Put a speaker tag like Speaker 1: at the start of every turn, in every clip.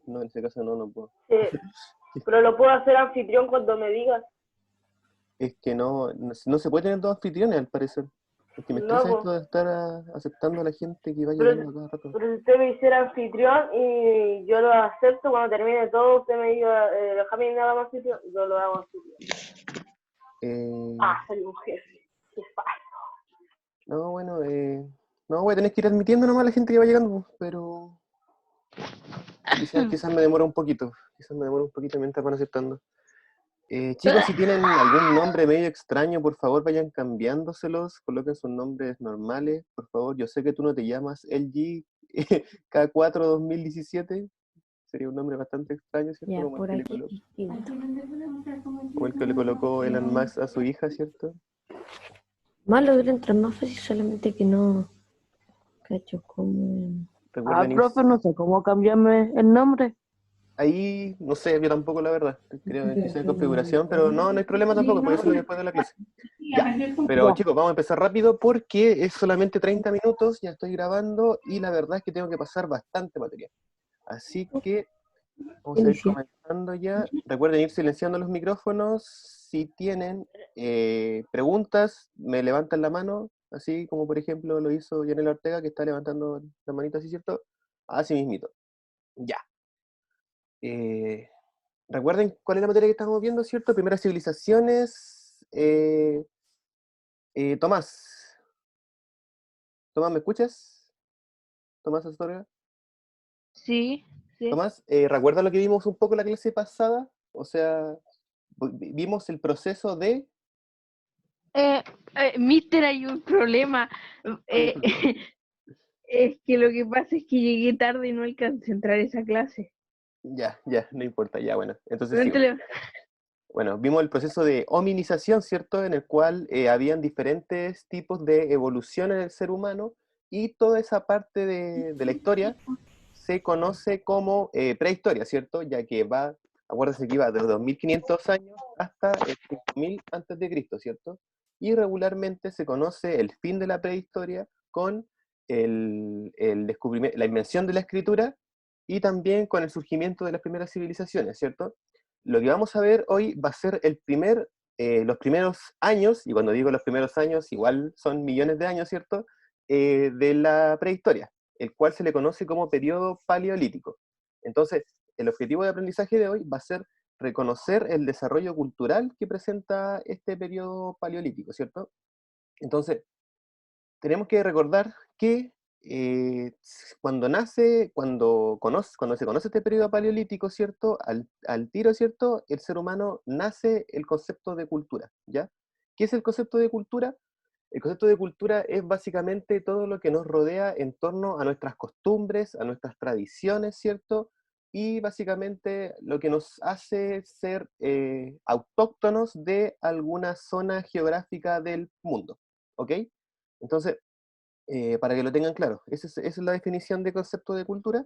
Speaker 1: No, en ese caso no puedo.
Speaker 2: Pero lo puedo hacer anfitrión cuando me digas.
Speaker 1: Es que no se puede tener dos anfitriones, al parecer. Porque me
Speaker 2: No,
Speaker 1: estresa
Speaker 2: pues.
Speaker 1: esto de estar aceptando a la gente que va
Speaker 2: Pero,
Speaker 1: llegando a cada rato.
Speaker 2: pero si usted me hiciera anfitrión y yo lo acepto, cuando termine todo, usted me diga, déjame nada más anfitrión, yo lo hago anfitrión.
Speaker 1: Eh,
Speaker 2: Soy un jefe. Qué fácil.
Speaker 1: no, bueno, no, voy a tener que ir admitiendo nomás a la gente que va llegando, pues, pero quizás me demora un poquito. Quizás me demora un poquito mientras van aceptando. Chicos, si tienen algún nombre medio extraño, por favor vayan cambiándoselos, coloquen sus nombres normales, por favor. Yo sé que tú no te llamas LG K4 2017, sería un nombre bastante extraño, ¿cierto?
Speaker 3: Ya, por aquí, Cristina.
Speaker 1: Como el que le colocó Elon Musk a su hija, ¿cierto?
Speaker 3: Más logré entrar más fácil, solamente que no cacho como...
Speaker 1: Recuerden ir,
Speaker 4: Profe, no sé cómo cambiarme el nombre.
Speaker 1: ahí, no sé, yo tampoco la verdad, creo que quizá en configuración, pero no hay problema tampoco, puede hacerlo después de la clase. Ya, pero
Speaker 4: Ya.
Speaker 1: chicos, vamos a empezar rápido porque es solamente 30 minutos, ya estoy grabando y la verdad es que tengo que pasar bastante material. Así que vamos a ir
Speaker 3: Inicia.
Speaker 1: comenzando ya. Recuerden ir silenciando los micrófonos. Si tienen preguntas, me levantan la mano, así como por ejemplo lo hizo Yanela Ortega, que está levantando la manita, ¿así cierto? Así mismito. Ya. Eh, Recuerden cuál es la materia que estamos viendo, ¿cierto? Primeras civilizaciones. Tomás. Tomás, ¿me escuchas? Tomás Astorga.
Speaker 4: Sí, sí.
Speaker 1: Tomás, ¿recuerda lo que vimos un poco la clase pasada? O sea, vimos el proceso de...
Speaker 4: Mister, hay un problema.
Speaker 1: Hay un
Speaker 4: Eh,
Speaker 1: problema.
Speaker 4: es que lo que pasa es que llegué tarde y no alcancé a entrar a esa clase.
Speaker 1: Ya, no importa, ya, bueno. Entonces sí.
Speaker 4: Pregúntale.
Speaker 1: Bueno, vimos el proceso de hominización, ¿cierto? En el cual habían diferentes tipos de evolución en el ser humano y toda esa parte de la historia se conoce como prehistoria, ¿cierto? Ya que va, acuérdense que va de los 2500 años hasta el 5000 antes de Cristo, ¿cierto? Y regularmente se conoce el fin de la prehistoria con el descubrimiento, la invención de la escritura y también con el surgimiento de las primeras civilizaciones, ¿cierto? Lo que vamos a ver hoy va a ser los primeros años, y cuando digo los primeros años, igual son millones de años, ¿cierto? De la prehistoria, el cual se le conoce como periodo paleolítico. Entonces, el objetivo de aprendizaje de hoy va a ser reconocer el desarrollo cultural que presenta este periodo paleolítico, ¿cierto? Entonces, tenemos que recordar que cuando se conoce este periodo paleolítico, ¿cierto? Al tiro, ¿cierto? El ser humano nace el concepto de cultura, ¿ya? ¿Qué es el concepto de cultura? El concepto de cultura es básicamente todo lo que nos rodea en torno a nuestras costumbres, a nuestras tradiciones, ¿cierto? Y básicamente lo que nos hace ser autóctonos de alguna zona geográfica del mundo, ¿ok? Entonces, para que lo tengan claro, esa es la definición de concepto de cultura.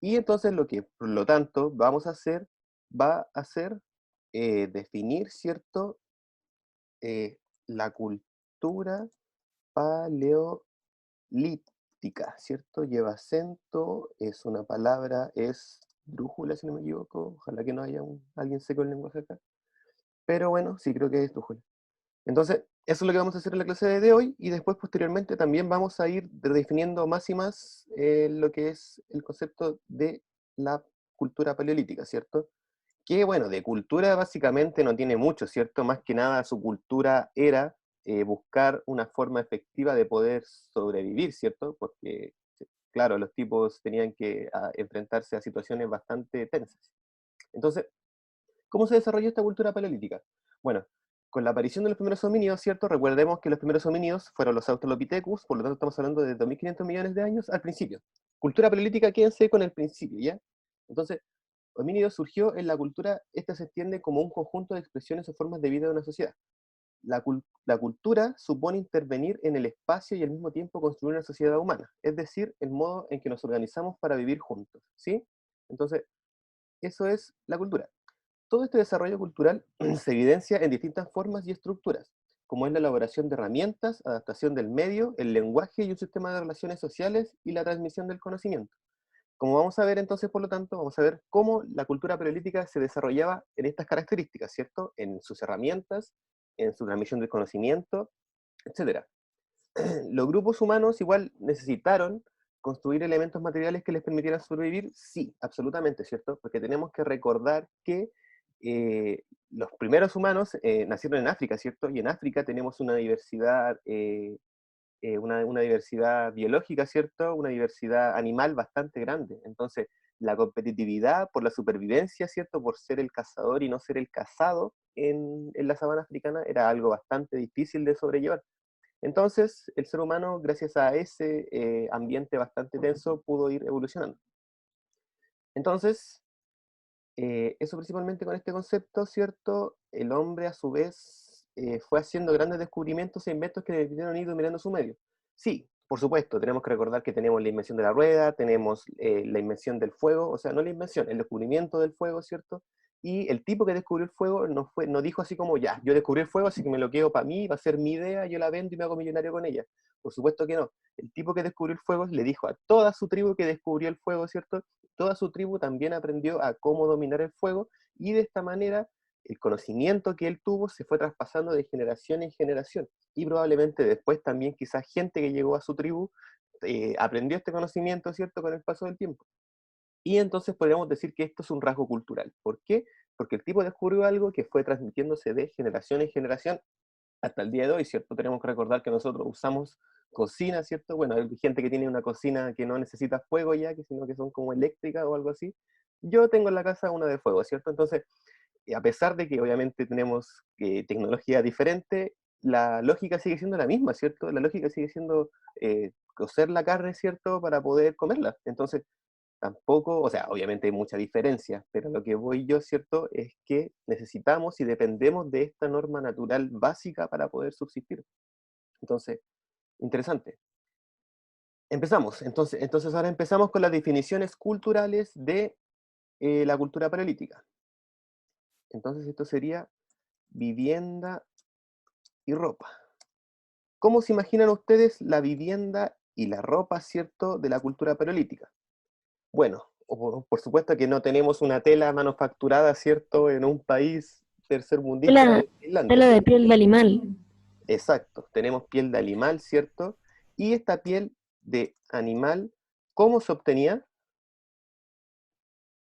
Speaker 1: Y entonces lo que, por lo tanto, vamos a hacer, va a ser definir, ¿cierto? La cultura paleolítica, ¿cierto? Lleva acento, es una palabra, es drújula, si no me equivoco. Ojalá que no haya alguien seco el lenguaje acá. Pero bueno, sí, creo que es drújula. Entonces, eso es lo que vamos a hacer en la clase de hoy y después posteriormente también vamos a ir definiendo más y más lo que es el concepto de la cultura paleolítica, ¿cierto? Que bueno, de cultura básicamente no tiene mucho, ¿cierto? Más que nada su cultura era buscar una forma efectiva de poder sobrevivir, ¿cierto? Porque, claro, los tipos tenían que enfrentarse a situaciones bastante tensas. Entonces, ¿cómo se desarrolló esta cultura paleolítica? Bueno, con la aparición de los primeros homínidos, ¿cierto? Recordemos que los primeros homínidos fueron los Australopithecus, por lo tanto estamos hablando de 2.500 millones de años al principio. Cultura paleolítica, quédense con el principio, ¿ya? Entonces, homínidos surgió en la cultura, esta se entiende como un conjunto de expresiones o formas de vida de una sociedad. La cultura supone intervenir en el espacio y al mismo tiempo construir una sociedad humana, es decir, el modo en que nos organizamos para vivir juntos, ¿sí? Entonces, eso es la cultura. Todo este desarrollo cultural se evidencia en distintas formas y estructuras, como es la elaboración de herramientas, adaptación del medio, el lenguaje y un sistema de relaciones sociales y la transmisión del conocimiento. Como vamos a ver entonces, por lo tanto, vamos a ver cómo la cultura paleolítica se desarrollaba en estas características, ¿cierto? En sus herramientas, en su transmisión del conocimiento, etcétera. ¿Los grupos humanos igual necesitaron construir elementos materiales que les permitieran sobrevivir? Sí, absolutamente, ¿cierto? Porque tenemos que recordar que los primeros humanos nacieron en África, ¿cierto? Y en África tenemos una diversidad biológica, ¿cierto? Una diversidad animal bastante grande. Entonces, la competitividad por la supervivencia, ¿cierto? Por ser el cazador y no ser el cazado en la sabana africana era algo bastante difícil de sobrellevar. Entonces, el ser humano, gracias a ese ambiente bastante tenso, pudo ir evolucionando. Entonces, eso principalmente con este concepto, ¿cierto? El hombre, a su vez, fue haciendo grandes descubrimientos e inventos que le permitieron ir dominando su medio. Sí, por supuesto, tenemos que recordar que tenemos la invención de la rueda, tenemos la invención del fuego, o sea, no la invención, el descubrimiento del fuego, ¿cierto? Y el tipo que descubrió el fuego no dijo así como, ya, yo descubrí el fuego, así que me lo quedo para mí, va a ser mi idea, yo la vendo y me hago millonario con ella. Por supuesto que no. El tipo que descubrió el fuego le dijo a toda su tribu que descubrió el fuego, ¿cierto? Toda su tribu también aprendió a cómo dominar el fuego, y de esta manera el conocimiento que él tuvo se fue traspasando de generación en generación, y probablemente después también quizás gente que llegó a su tribu aprendió este conocimiento, ¿cierto?, con el paso del tiempo. Y entonces podríamos decir que esto es un rasgo cultural. ¿Por qué? Porque el tipo descubrió algo que fue transmitiéndose de generación en generación hasta el día de hoy, ¿cierto? Tenemos que recordar que nosotros usamos cocina, ¿cierto? Bueno, hay gente que tiene una cocina que no necesita fuego ya, sino que son como eléctricas o algo así. Yo tengo en la casa una de fuego, ¿cierto? Entonces, a pesar de que obviamente tenemos tecnología diferente, la lógica sigue siendo la misma, ¿cierto? La lógica sigue siendo cocer la carne, ¿cierto? Para poder comerla. Entonces, tampoco, o sea, obviamente hay mucha diferencia, pero lo que voy yo, ¿cierto?, es que necesitamos y dependemos de esta norma natural básica para poder subsistir. Entonces, interesante. Empezamos, entonces ahora empezamos con las definiciones culturales de la cultura paleolítica. Entonces esto sería vivienda y ropa. ¿Cómo se imaginan ustedes la vivienda y la ropa, ¿cierto?, de la cultura paleolítica? Bueno, por supuesto que no tenemos una tela manufacturada, ¿cierto?, en un país tercermundista
Speaker 3: Tela,
Speaker 1: de Finlandia,
Speaker 3: tela de
Speaker 1: ¿cierto?
Speaker 3: piel de animal.
Speaker 1: Exacto, tenemos piel de animal, ¿cierto? Y esta piel de animal, ¿cómo se obtenía?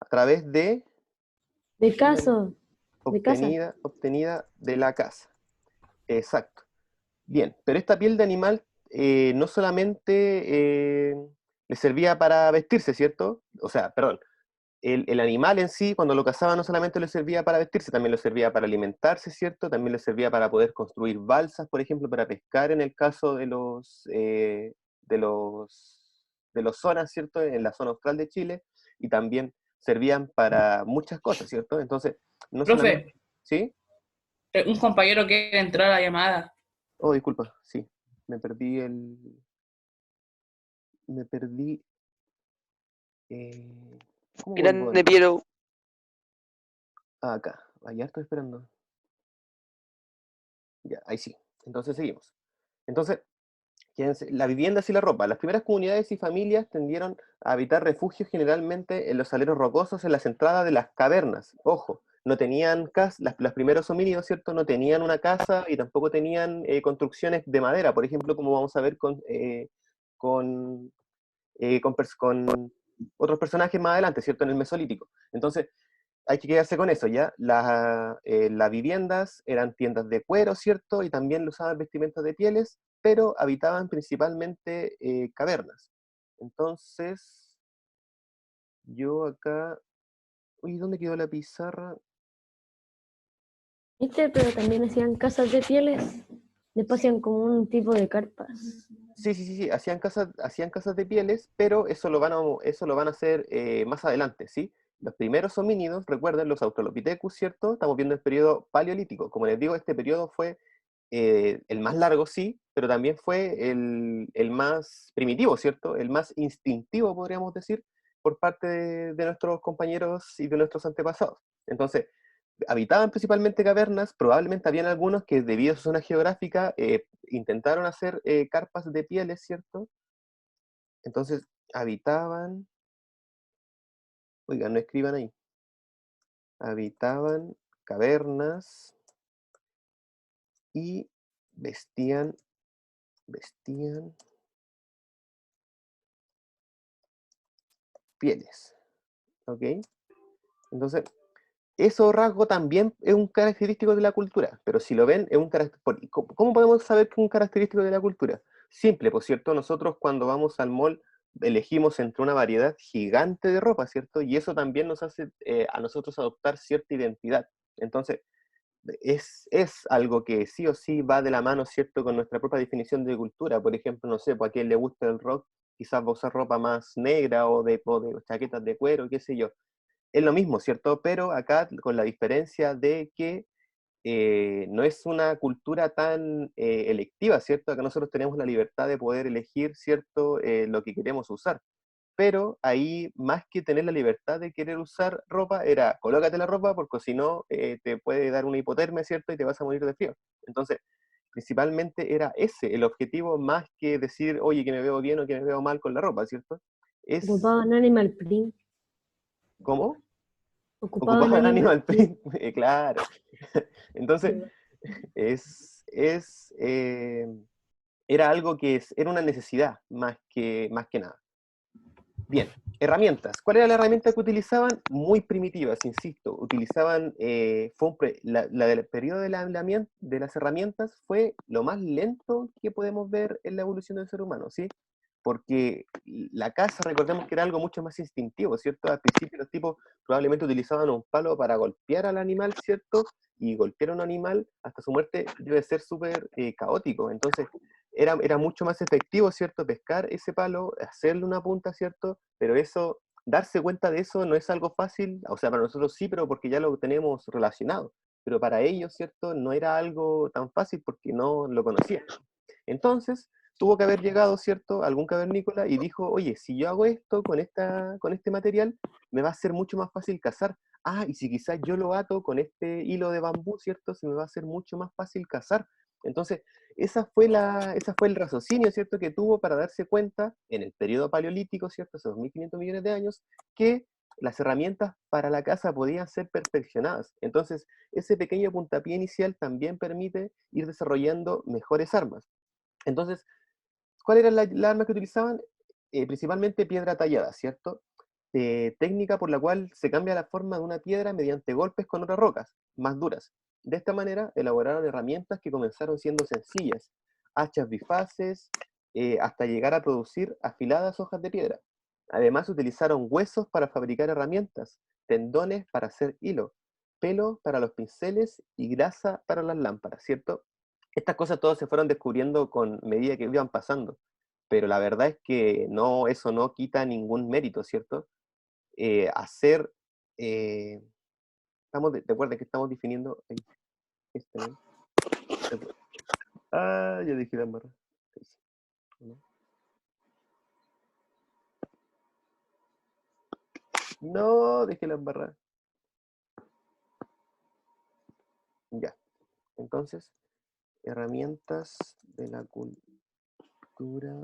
Speaker 1: A través de
Speaker 3: De caso, de casa.
Speaker 1: obtenida de la caza. Exacto. Bien, pero esta piel de animal no solamente le servía para vestirse, ¿cierto? O sea, perdón, el animal en sí, cuando lo cazaba, no solamente le servía para vestirse, también le servía para alimentarse, ¿cierto? También le servía para poder construir balsas, por ejemplo, para pescar en el caso de los zonas, ¿cierto? En la zona austral de Chile, y también servían para muchas cosas, ¿cierto? Entonces, no solamente...
Speaker 5: Profe,
Speaker 1: ¿Sí?
Speaker 5: un compañero quiere entrar a la llamada.
Speaker 1: Oh, disculpa, sí. Me perdí Me perdí... eh, ¿Cómo vuelvo
Speaker 6: Grande Piero.
Speaker 1: acá? Allá estoy esperando. Ya, ahí sí. Entonces seguimos. Entonces, la vivienda y la ropa. Las primeras comunidades y familias tendieron a habitar refugios generalmente en los aleros rocosos en las entradas de las cavernas. Ojo, no tenían casa, los primeros homínidos, ¿cierto? No tenían una casa y tampoco tenían construcciones de madera, por ejemplo, como vamos a ver con, con otros personajes más adelante, ¿cierto? En el Mesolítico. Entonces, hay que quedarse con eso, ¿ya? Las viviendas eran tiendas de cuero, ¿cierto? Y también usaban vestimentas de pieles, pero habitaban principalmente cavernas. Entonces, yo acá... Uy, ¿dónde quedó la pizarra?
Speaker 3: ¿Viste? Pero también hacían casas de pieles. Después hacían como un tipo de carpas.
Speaker 1: Sí, hacían casas de pieles, pero eso lo van a hacer más adelante, ¿sí? Los primeros homínidos, recuerden, los Australopithecus, ¿cierto? Estamos viendo el periodo paleolítico. Como les digo, este periodo fue el más largo, sí, pero también fue el más primitivo, ¿cierto? El más instintivo, podríamos decir, por parte de nuestros compañeros y de nuestros antepasados. Entonces, habitaban principalmente cavernas, probablemente habían algunos que debido a su zona geográfica intentaron hacer carpas de pieles, ¿cierto? Entonces, habitaban Oigan, no escriban ahí. Habitaban cavernas y vestían pieles. ¿Ok? Entonces, eso rasgo también es un característico de la cultura, pero si lo ven, es un ¿Cómo podemos saber que es un característico de la cultura? Simple, por cierto, nosotros cuando vamos al mall elegimos entre una variedad gigante de ropa, ¿cierto? Y eso también nos hace a nosotros adoptar cierta identidad. Entonces, es algo que sí o sí va de la mano, ¿cierto?, con nuestra propia definición de cultura. Por ejemplo, no sé, pues a quien le gusta el rock, quizás va a usar ropa más negra o de chaquetas de cuero, qué sé yo. Es lo mismo, ¿cierto? Pero acá con la diferencia de que no es una cultura tan electiva, ¿cierto? Acá nosotros tenemos la libertad de poder elegir, ¿cierto?, lo que queremos usar. Pero ahí, más que tener la libertad de querer usar ropa, era colócate la ropa porque si no te puede dar una hipotermia, ¿cierto? Y te vas a morir de frío. Entonces, principalmente era ese el objetivo, más que decir, oye, que me veo bien o que me veo mal con la ropa, ¿cierto? Es,
Speaker 3: Ocupaban Animal Print.
Speaker 1: ¿cómo?
Speaker 3: Ocupaban
Speaker 1: Ocupaban
Speaker 3: Animal
Speaker 1: Animal
Speaker 3: Print.
Speaker 1: Print, claro. Entonces,
Speaker 3: Sí.
Speaker 1: es, es, era algo era una necesidad más que nada. Bien, herramientas. ¿Cuál era la herramienta que utilizaban? Muy primitivas, insisto. Utilizaban, la del periodo de las herramientas fue lo más lento que podemos ver en la evolución del ser humano, ¿sí? Porque la caza, recordemos que era algo mucho más instintivo, ¿cierto? Al principio los tipos probablemente utilizaban un palo para golpear al animal, ¿cierto? Y golpear a un animal hasta su muerte debe ser súper caótico. Entonces, era mucho más efectivo, ¿cierto? Pescar ese palo, hacerle una punta, ¿cierto? Pero eso, darse cuenta de eso no es algo fácil, o sea, para nosotros sí, pero porque ya lo tenemos relacionado. Pero para ellos, ¿cierto? No era algo tan fácil porque no lo conocían. Entonces, tuvo que haber llegado, ¿cierto?, algún cavernícola y dijo, oye, si yo hago esto con este material, me va a ser mucho más fácil cazar. Ah, y si quizás yo lo ato con este hilo de bambú, ¿cierto?, se me va a hacer mucho más fácil cazar. Entonces, esa fue el raciocinio, ¿cierto?, que tuvo para darse cuenta en el periodo paleolítico, ¿cierto?, hace 2.500 millones de años, que las herramientas para la caza podían ser perfeccionadas. Entonces, ese pequeño puntapié inicial también permite ir desarrollando mejores armas. Entonces, ¿cuál era la arma que utilizaban? Principalmente piedra tallada, ¿cierto? Técnica por la cual se cambia la forma de una piedra mediante golpes con otras rocas, más duras. De esta manera, elaboraron herramientas que comenzaron siendo sencillas, hachas bifaces, hasta llegar a producir afiladas hojas de piedra. Además, utilizaron huesos para fabricar herramientas, tendones para hacer hilo, pelo para los pinceles y grasa para las lámparas, ¿cierto? Estas cosas todas se fueron descubriendo con medida que iban pasando, pero la verdad es que no, eso no quita ningún mérito, ¿cierto? Hacer, eh, recuerden que estamos definiendo, ahí, este, ¿no? Ah, ya dije la barra. No, dejé la barra. Ya, entonces, herramientas de la cultura.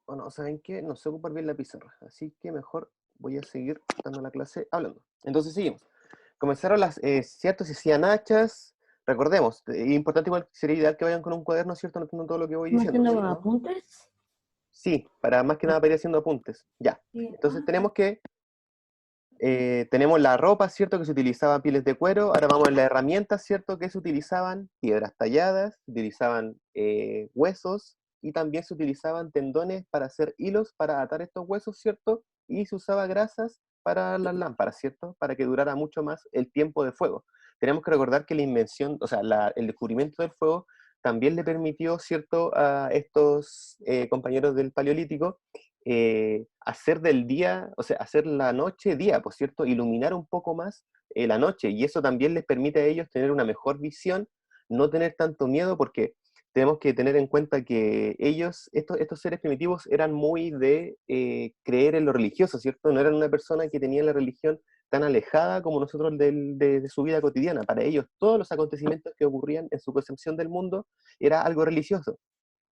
Speaker 1: Bueno, ¿saben qué? No sé ocupar bien la pizarra, así que mejor voy a seguir dando la clase hablando. Entonces seguimos. Comenzaron ¿cierto? Se hacían hachas. Recordemos, importante igual, sería ideal que vayan con un cuaderno, ¿cierto? Anotando todo lo que voy
Speaker 3: ¿Estamos
Speaker 1: diciendo, ¿sí
Speaker 3: haciendo
Speaker 1: o no?
Speaker 3: apuntes?
Speaker 1: Sí, para más que nada para ir haciendo apuntes. Ya.
Speaker 3: Sí.
Speaker 1: Entonces tenemos la ropa, ¿cierto? Que se utilizaban pieles de cuero. Ahora vamos a las herramientas, ¿cierto? Que se utilizaban piedras talladas, se utilizaban huesos y también se utilizaban tendones para hacer hilos para atar estos huesos, ¿cierto? Y se usaba grasas para las lámparas, ¿cierto? Para que durara mucho más el tiempo de fuego. Tenemos que recordar que la invención, o sea, el descubrimiento del fuego también le permitió, ¿cierto?, a estos compañeros del Paleolítico hacer del día, o sea, hacer la noche día, por cierto, iluminar un poco más la noche, y eso también les permite a ellos tener una mejor visión, no tener tanto miedo, porque tenemos que tener en cuenta que ellos, estos seres primitivos, eran muy de creer en lo religioso, ¿cierto? No eran una persona que tenía la religión tan alejada como nosotros de su vida cotidiana. Para ellos, todos los acontecimientos que ocurrían en su concepción del mundo era algo religioso.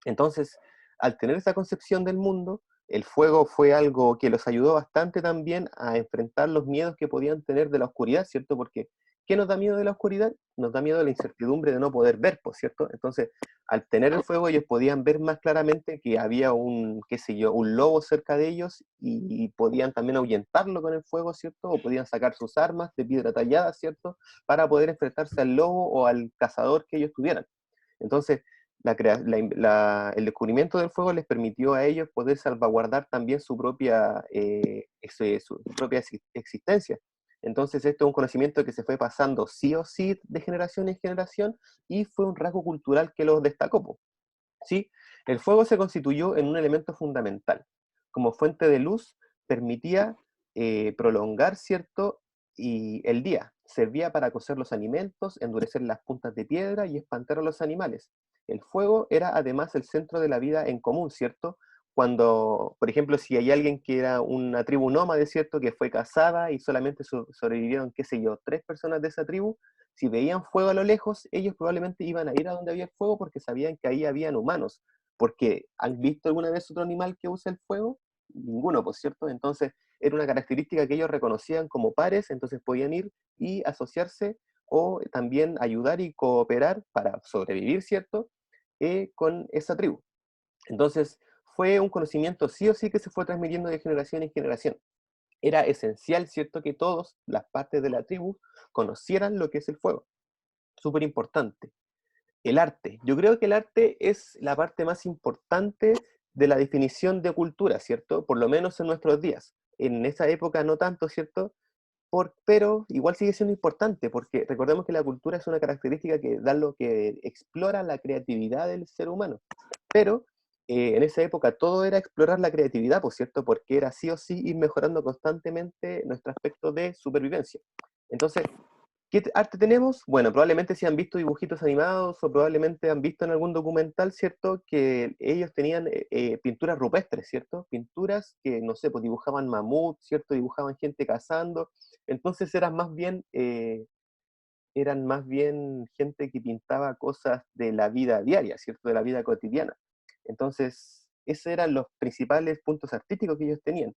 Speaker 1: Entonces, al tener esa concepción del mundo, el fuego fue algo que los ayudó bastante también a enfrentar los miedos que podían tener de la oscuridad, ¿cierto? Porque, ¿qué nos da miedo de la oscuridad? Nos da miedo la incertidumbre de no poder ver, pues, ¿cierto? Entonces, al tener el fuego, ellos podían ver más claramente que había un, qué sé yo, un lobo cerca de ellos y podían también ahuyentarlo con el fuego, ¿cierto? O podían sacar sus armas de piedra tallada, ¿cierto? Para poder enfrentarse al lobo o al cazador que ellos tuvieran. Entonces, el descubrimiento del fuego les permitió a ellos poder salvaguardar también su propia existencia. Entonces, esto es un conocimiento que se fue pasando sí o sí de generación en generación y fue un rasgo cultural que los destacó, po, ¿sí? El fuego se constituyó en un elemento fundamental. Como fuente de luz, permitía prolongar, ¿cierto? Y el día. Servía para cocer los alimentos, endurecer las puntas de piedra y espantar a los animales. El fuego era además el centro de la vida en común, ¿cierto? Cuando, por ejemplo, si hay alguien que era una tribu nómade, ¿cierto? Que fue cazada y solamente sobrevivieron, qué sé yo, 3 personas de esa tribu, si veían fuego a lo lejos, ellos probablemente iban a ir a donde había fuego porque sabían que ahí habían humanos. Porque, ¿han visto alguna vez otro animal que usa el fuego? Ninguno, por cierto. Entonces, era una característica que ellos reconocían como pares, entonces podían ir y asociarse o también ayudar y cooperar para sobrevivir, ¿cierto? Con esa tribu. Entonces, fue un conocimiento sí o sí que se fue transmitiendo de generación en generación. Era esencial, ¿cierto?, que todas las partes de la tribu conocieran lo que es el fuego. Súper importante. El arte. Yo creo que el arte es la parte más importante de la definición de cultura, ¿cierto? Por lo menos en nuestros días. En esa época no tanto, ¿cierto? Pero igual sigue siendo importante, porque recordemos que la cultura es una característica que da lo que explora la creatividad del ser humano. Pero en esa época todo era explorar la creatividad, por cierto, porque era sí o sí ir mejorando constantemente nuestro aspecto de supervivencia. Entonces, ¿qué arte tenemos? Bueno, probablemente si han visto dibujitos animados o probablemente han visto en algún documental, ¿cierto? Que ellos tenían pinturas rupestres, ¿cierto? Pinturas que, no sé, pues dibujaban mamut, ¿cierto? Dibujaban gente cazando. Entonces eran más bien gente que pintaba cosas de la vida diaria, ¿cierto? De la vida cotidiana. Entonces, esos eran los principales puntos artísticos que ellos tenían.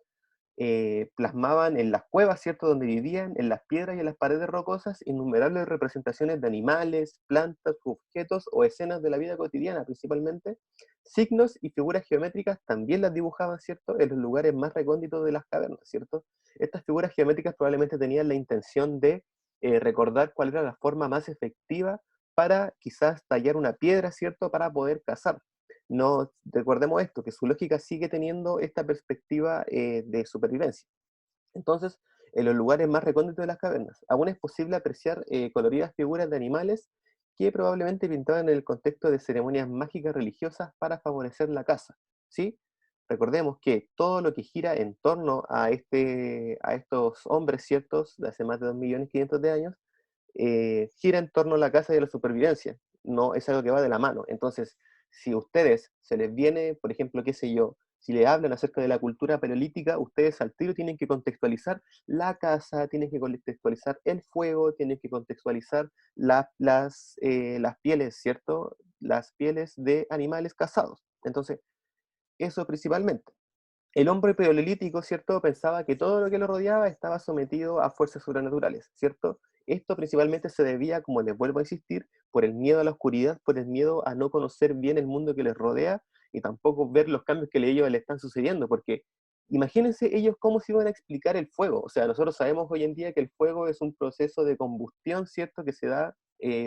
Speaker 1: Plasmaban en las cuevas, ¿cierto?, donde vivían, en las piedras y en las paredes rocosas, innumerables representaciones de animales, plantas, objetos o escenas de la vida cotidiana principalmente. Signos y figuras geométricas también las dibujaban, ¿cierto?, en los lugares más recónditos de las cavernas, ¿cierto? Estas figuras geométricas probablemente tenían la intención de recordar cuál era la forma más efectiva para quizás tallar una piedra, ¿cierto?, para poder cazar. No, recordemos esto, que su lógica sigue teniendo esta perspectiva de supervivencia. Entonces, en los lugares más recónditos de las cavernas, aún es posible apreciar coloridas figuras de animales que probablemente pintaban en el contexto de ceremonias mágicas religiosas para favorecer la caza, ¿sí? Recordemos que todo lo que gira en torno a estos hombres ciertos de hace más de 2.500.000 de años, gira en torno a la caza y a la supervivencia. No es algo que va de la mano. Entonces, si a ustedes se les viene, por ejemplo, qué sé yo, si le hablan acerca de la cultura paleolítica, ustedes al tiro tienen que contextualizar la caza, tienen que contextualizar el fuego, tienen que contextualizar las pieles, ¿cierto? Las pieles de animales cazados. Entonces, eso principalmente. El hombre paleolítico, ¿cierto?, pensaba que todo lo que lo rodeaba estaba sometido a fuerzas sobrenaturales, ¿cierto? Esto principalmente se debía, como les vuelvo a insistir, por el miedo a la oscuridad, por el miedo a no conocer bien el mundo que les rodea y tampoco ver los cambios que a ellos le están sucediendo, porque imagínense ellos cómo se iban a explicar el fuego. O sea, nosotros sabemos hoy en día que el fuego es un proceso de combustión, ¿cierto?, que se da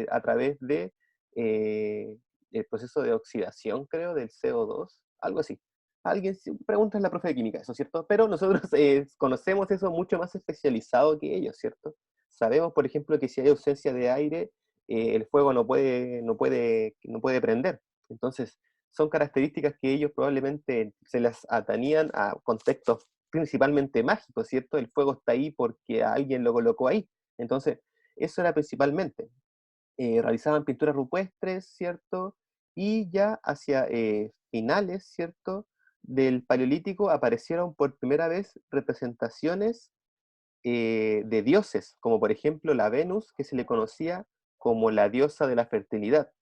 Speaker 1: a través de el proceso de oxidación, creo, del CO2, algo así. Alguien pregunta a la profe de química, eso, ¿cierto? Pero nosotros conocemos eso mucho más especializado que ellos, ¿cierto? Sabemos, por ejemplo, que si hay ausencia de aire, el fuego no puede prender. Entonces, son características que ellos probablemente se las atanían a contextos principalmente mágicos, ¿cierto? El fuego está ahí porque alguien lo colocó ahí. Entonces, eso era principalmente. Realizaban pinturas rupestres, ¿cierto? Y ya hacia finales, ¿cierto?, del Paleolítico aparecieron por primera vez representaciones de dioses, como por ejemplo la Venus, que se le conocía como la diosa de la fertilidad,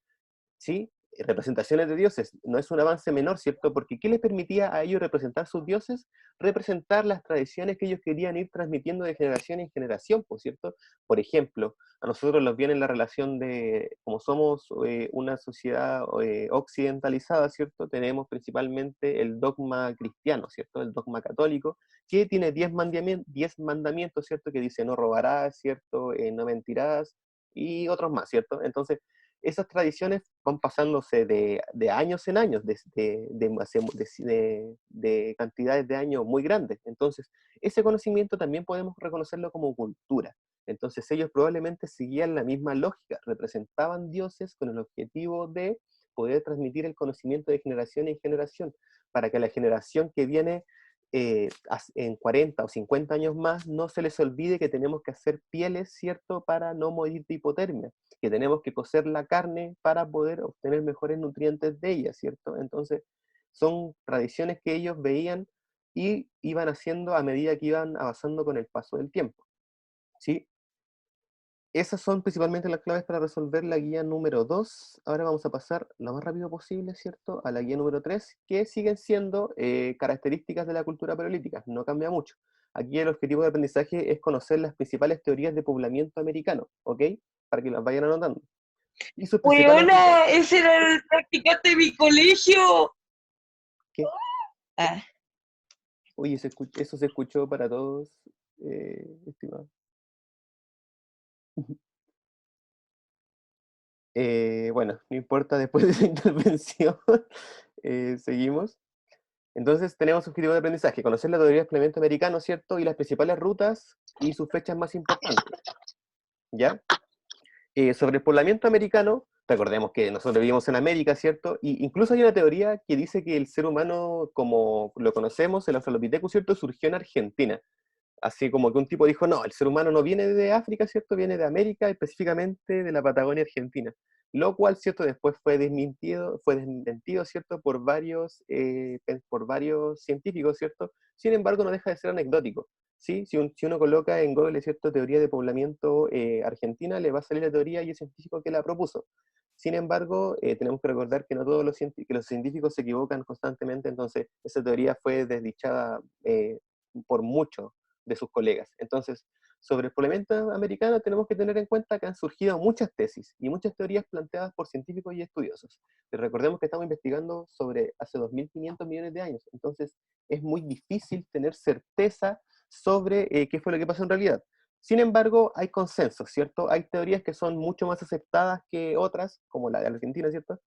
Speaker 1: ¿sí? Representaciones de dioses, no es un avance menor, ¿cierto? Porque ¿qué les permitía a ellos representar sus dioses? Representar las tradiciones que ellos querían ir transmitiendo de generación en generación, ¿por cierto? Por ejemplo, a nosotros nos viene la relación de, como somos una sociedad occidentalizada, ¿cierto? Tenemos principalmente el dogma cristiano, ¿cierto? El dogma católico, que tiene 10 mandamientos, ¿cierto? Que dice no robarás, ¿cierto? No mentirás, y otros más, ¿cierto? Entonces, esas tradiciones van pasándose de años en años, de cantidades de años muy grandes. Entonces, ese conocimiento también podemos reconocerlo como cultura. Entonces, ellos probablemente seguían la misma lógica, representaban dioses con el objetivo de poder transmitir el conocimiento de generación en generación, para que la generación que viene en 40 o 50 años más no se les olvide que tenemos que hacer pieles, ¿cierto?, para no morir de hipotermia, que tenemos que cocer la carne para poder obtener mejores nutrientes de ella, ¿cierto? Entonces, son tradiciones que ellos veían y iban haciendo a medida que iban avanzando con el paso del tiempo, ¿sí? Esas son principalmente las claves para resolver la guía número 2. Ahora vamos a pasar lo más rápido posible, ¿cierto?, a la guía número 3, que siguen siendo características de la cultura paleolítica, no cambia mucho. Aquí el objetivo de aprendizaje es conocer las principales teorías de poblamiento americano, ¿ok? Para que las vayan anotando. Y sus principales...
Speaker 6: ¡Weona! ¡Ese era el practicante de mi colegio!
Speaker 1: ¿Qué?
Speaker 6: Ah,
Speaker 1: Oye, eso se escuchó para todos, estimado. Bueno, no importa, después de esa intervención, seguimos. Entonces tenemos objetivo de aprendizaje, conocer la teoría del planeamiento americano, ¿cierto? Y las principales rutas y sus fechas más importantes, ¿ya? Sobre el poblamiento americano, recordemos que nosotros vivimos en América, ¿cierto? Y incluso hay una teoría que dice que el ser humano, como lo conocemos, el Australopithecus, ¿cierto?, surgió en Argentina. Así como que un tipo dijo, no, el ser humano no viene de África, ¿cierto? Viene de América, específicamente de la Patagonia Argentina. Lo cual, ¿cierto? Después fue desmentido, ¿cierto? Por varios científicos, ¿cierto? Sin embargo, no deja de ser anecdótico, ¿sí? Si uno coloca en Google, ¿cierto?, teoría de poblamiento argentina, le va a salir la teoría y el científico que la propuso. Sin embargo, tenemos que recordar que no todos que los científicos se equivocan constantemente, entonces esa teoría fue desdichada por mucho de sus colegas. Entonces, sobre el poblamiento americano tenemos que tener en cuenta que han surgido muchas tesis y muchas teorías planteadas por científicos y estudiosos. Pero recordemos que estamos investigando sobre hace 2.500 millones de años, entonces es muy difícil tener certeza sobre qué fue lo que pasó en realidad. Sin embargo, hay consensos, ¿cierto? Hay teorías que son mucho más aceptadas que otras, como la de Argentina, ¿cierto?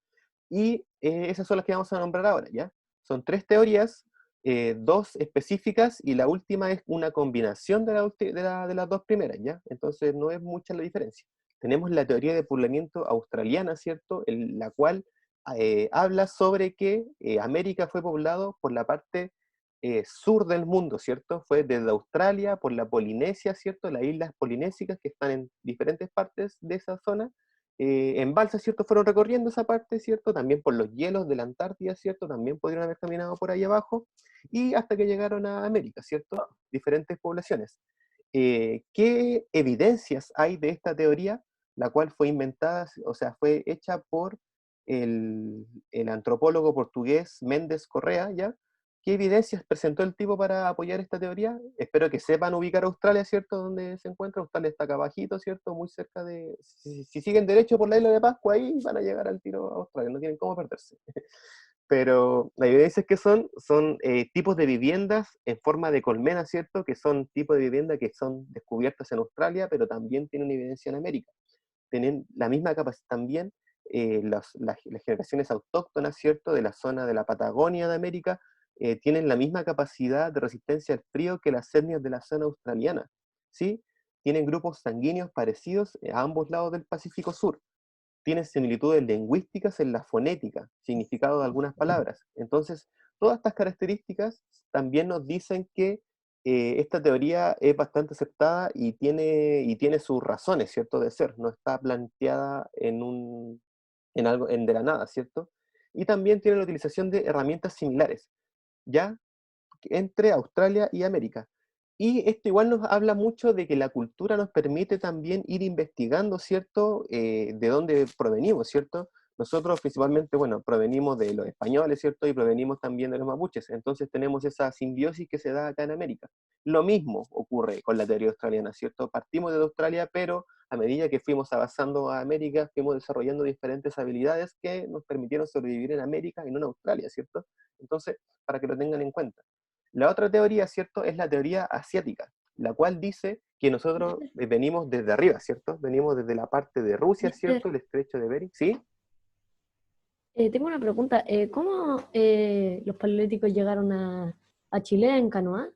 Speaker 1: Y esas son las que vamos a nombrar ahora, ¿ya? Son 3 teorías, 2 específicas, y la última es una combinación de las 2 primeras, ¿ya? Entonces no es mucha la diferencia. Tenemos la teoría de poblamiento australiana, ¿cierto?, la cual habla sobre que América fue poblado por la parte sur del mundo, ¿cierto? Fue desde Australia, por la Polinesia, ¿cierto?, las islas polinésicas que están en diferentes partes de esa zona, en balsa, ¿cierto?, fueron recorriendo esa parte, ¿cierto?, también por los hielos de la Antártida, ¿cierto?, también podrían haber caminado por ahí abajo, y hasta que llegaron a América, ¿cierto?, diferentes poblaciones. ¿Qué evidencias hay de esta teoría, la cual fue inventada, o sea, fue hecha por el antropólogo portugués Méndez Correa, ¿ya? ¿Qué evidencias presentó el tipo para apoyar esta teoría? Espero que sepan ubicar Australia, ¿cierto?, donde se encuentra. Australia está acá abajito, ¿cierto?, muy cerca de... Si siguen derecho por la isla de Pascua, ahí van a llegar al tiro a Australia, no tienen cómo perderse. Pero las evidencias que son tipos de viviendas en forma de colmena, ¿cierto?, que son tipos de vivienda que son descubiertas en Australia, pero también tienen evidencia en América. Tienen la misma capacidad también las generaciones autóctonas, ¿cierto?, de la zona de la Patagonia de América, tienen la misma capacidad de resistencia al frío que las etnias de la zona australiana, ¿sí? Tienen grupos sanguíneos parecidos a ambos lados del Pacífico Sur. Tienen similitudes lingüísticas en la fonética, significado de algunas palabras. Entonces, todas estas características también nos dicen que esta teoría es bastante aceptada y tiene sus razones, ¿cierto?, de ser. No está planteada en algo de la nada, ¿cierto? Y también tiene la utilización de herramientas similares, ¿ya?, entre Australia y América. Y esto igual nos habla mucho de que la cultura nos permite también ir investigando, ¿cierto? De dónde provenimos, ¿cierto? Nosotros principalmente, bueno, provenimos de los españoles, ¿cierto? Y provenimos también de los mapuches. Entonces tenemos esa simbiosis que se da acá en América. Lo mismo ocurre con la teoría australiana, ¿cierto? Partimos de Australia, pero a medida que fuimos avanzando a América, fuimos desarrollando diferentes habilidades que nos permitieron sobrevivir en América y no en Australia, ¿cierto? Entonces, para que lo tengan en cuenta. La otra teoría, ¿cierto?, es la teoría asiática, la cual dice que nosotros venimos desde arriba, ¿cierto? Venimos desde la parte de Rusia,
Speaker 3: Mister,
Speaker 1: ¿cierto? El estrecho de Bering, ¿sí?
Speaker 3: tengo una pregunta. ¿Cómo los paleolíticos llegaron a Chile en canoa?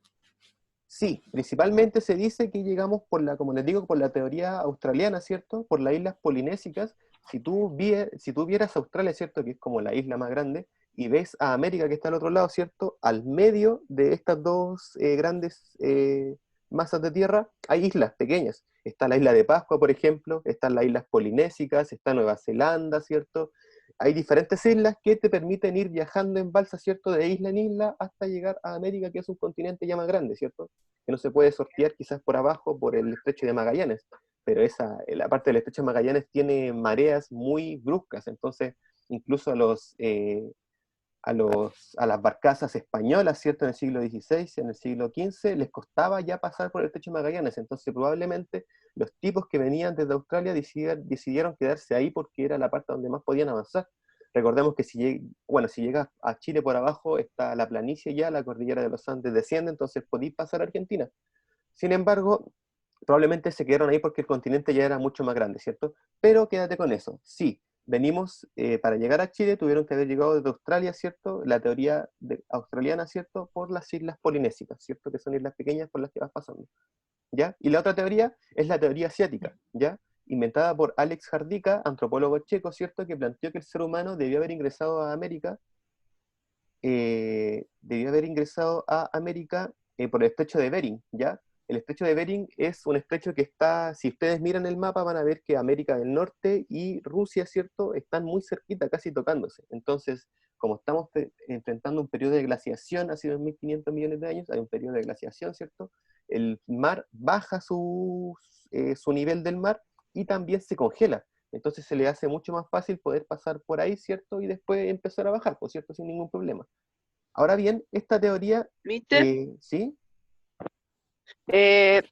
Speaker 1: Sí, principalmente se dice que llegamos por la, como les digo, por la teoría australiana, ¿cierto? Por las islas polinésicas. Si tú vieras Australia, ¿cierto? Que es como la isla más grande, y ves a América que está al otro lado, ¿cierto? Al medio de estas dos grandes masas de tierra hay islas pequeñas. Está la isla de Pascua, por ejemplo, están las islas polinésicas, está Nueva Zelanda, ¿cierto? Hay diferentes islas que te permiten ir viajando en balsa, ¿cierto? De isla en isla hasta llegar a América, que es un continente ya más grande, ¿cierto? Que no se puede sortear quizás por abajo por el estrecho de Magallanes, pero la parte del estrecho de Magallanes tiene mareas muy bruscas, entonces incluso a las barcazas españolas, ¿cierto? En el siglo XVI, en el siglo XV, les costaba ya pasar por el estrecho de Magallanes, entonces probablemente los tipos que venían desde Australia decidieron quedarse ahí porque era la parte donde más podían avanzar. Recordemos que si llegas a Chile por abajo, está la planicie ya, la cordillera de los Andes desciende, entonces podéis pasar a Argentina. Sin embargo, probablemente se quedaron ahí porque el continente ya era mucho más grande, ¿cierto? Pero quédate con eso. Sí, venimos, para llegar a Chile tuvieron que haber llegado desde Australia, ¿cierto? La teoría australiana, ¿cierto? Por las islas polinésicas, ¿cierto? Que son islas pequeñas por las que vas pasando, ¿ya? Y la otra teoría es la teoría asiática, ¿ya? Inventada por Alex Hardika, antropólogo checo, ¿cierto? Que planteó que el ser humano debió haber ingresado a América por el estrecho de Bering, ¿ya? El estrecho de Bering es un estrecho que está, si ustedes miran el mapa, van a ver que América del Norte y Rusia, ¿cierto?, están muy cerquita, casi tocándose. Entonces, como estamos enfrentando un periodo de glaciación hace 2.500 millones de años, hay un periodo de glaciación, ¿cierto? El mar baja su nivel del mar y también se congela. Entonces se le hace mucho más fácil poder pasar por ahí, ¿cierto? Y después empezar a bajar, por cierto, sin ningún problema. Ahora bien, esta teoría,
Speaker 6: ¿Viste?
Speaker 1: ¿sí?
Speaker 6: Eh,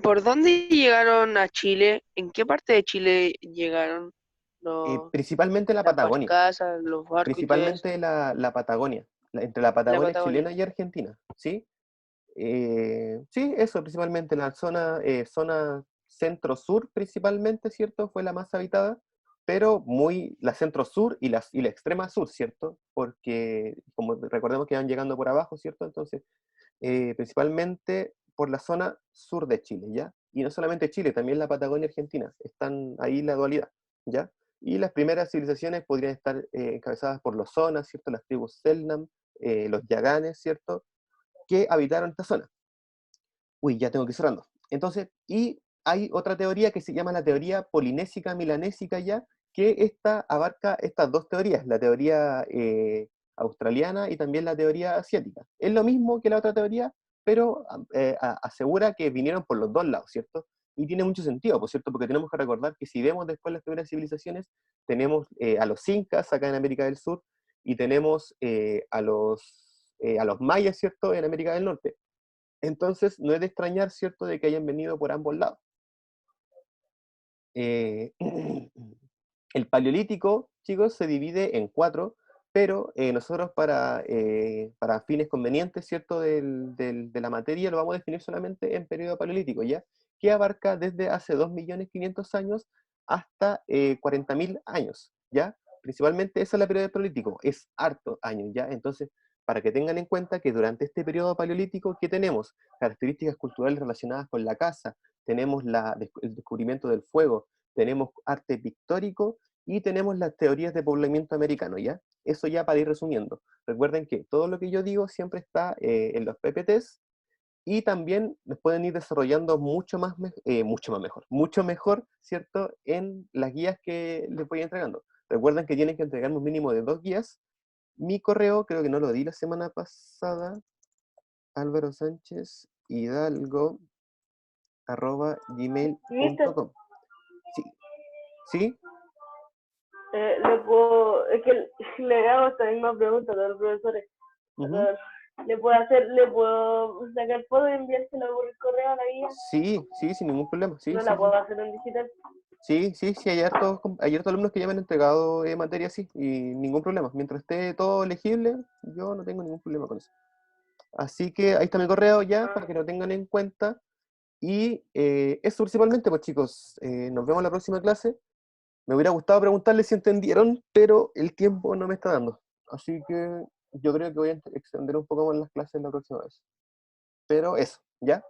Speaker 6: ¿Por dónde llegaron a Chile? ¿En qué parte de Chile llegaron
Speaker 1: Principalmente la
Speaker 6: las
Speaker 1: Patagonia,
Speaker 6: barcazas, los barcos y todo eso?
Speaker 1: principalmente la Patagonia, entre la
Speaker 6: La
Speaker 1: Patagonia
Speaker 6: Patagonia.
Speaker 1: chilena y Argentina, ¿sí? Sí, eso, principalmente la zona centro-sur, principalmente, ¿cierto? Fue la más habitada, pero la centro-sur y la extrema sur, ¿cierto? Porque, como recordemos que van llegando por abajo, ¿cierto? Entonces, principalmente por la zona sur de Chile, ¿ya? Y no solamente Chile, también la Patagonia Argentina, están ahí la dualidad, ¿ya? Y las primeras civilizaciones podrían estar encabezadas por los zonas, ¿cierto? Las tribus Selknam, los Yaganes, ¿cierto? Que habitaron esta zona. Uy, ya tengo que ir cerrando. Entonces, y hay otra teoría que se llama la teoría polinésica milanésica ya, que esta abarca estas dos teorías, la teoría australiana y también la teoría asiática. Es lo mismo que la otra teoría, pero asegura que vinieron por los dos lados, ¿cierto? Y tiene mucho sentido, por cierto, porque tenemos que recordar que si vemos después las primeras civilizaciones, tenemos a los incas acá en América del Sur y tenemos a los mayas, ¿cierto?, en América del Norte. Entonces, no es de extrañar, ¿cierto?, de que hayan venido por ambos lados. Eh, el paleolítico, chicos, se divide en 4, pero nosotros para fines convenientes, ¿cierto?, de la materia, lo vamos a definir solamente en periodo paleolítico, ¿ya? Que abarca desde hace 2.500.000 años hasta 40.000 años, ¿ya? Principalmente esa es la periodo paleolítico, es harto años, ¿ya? Entonces, para que tengan en cuenta que durante este periodo paleolítico, ¿qué tenemos? Características culturales relacionadas con la caza, tenemos el descubrimiento del fuego, tenemos arte pictórico y tenemos las teorías de poblamiento americano, ¿ya? Eso ya para ir resumiendo. Recuerden que todo lo que yo digo siempre está en los PPTs y también nos pueden ir desarrollando mucho mejor, ¿cierto? En las guías que les voy entregando. Recuerden que tienen que entregarme un mínimo de 2 guías. Mi correo, creo que no lo di la semana pasada, Álvaro Sánchez, hidalgo@gmail.com. Sí. ¿Sí?
Speaker 2: Es que le hago esta misma pregunta a todos los profesores.
Speaker 1: Ujú.
Speaker 2: Le puedo sacar foto y enviársela por el correo a la guía.
Speaker 1: Sí, sin ningún problema. Sí,
Speaker 2: No
Speaker 1: sí,
Speaker 2: la
Speaker 1: sí.
Speaker 2: puedo hacer en digital.
Speaker 1: Sí, hay hartos alumnos que ya me han entregado materia así, y ningún problema. Mientras esté todo legible, yo no tengo ningún problema con eso. Así que ahí está mi correo ya, para que lo tengan en cuenta. Y eso principalmente, pues chicos, nos vemos en la próxima clase. Me hubiera gustado preguntarles si entendieron, pero el tiempo no me está dando. Así que yo creo que voy a extender un poco más las clases la próxima vez. Pero eso, ¿ya?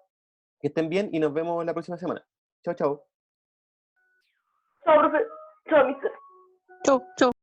Speaker 1: Que estén bien y nos vemos la próxima semana. Chao, chao.
Speaker 2: Chao, profe. Chao, mister.
Speaker 6: Chau, chau.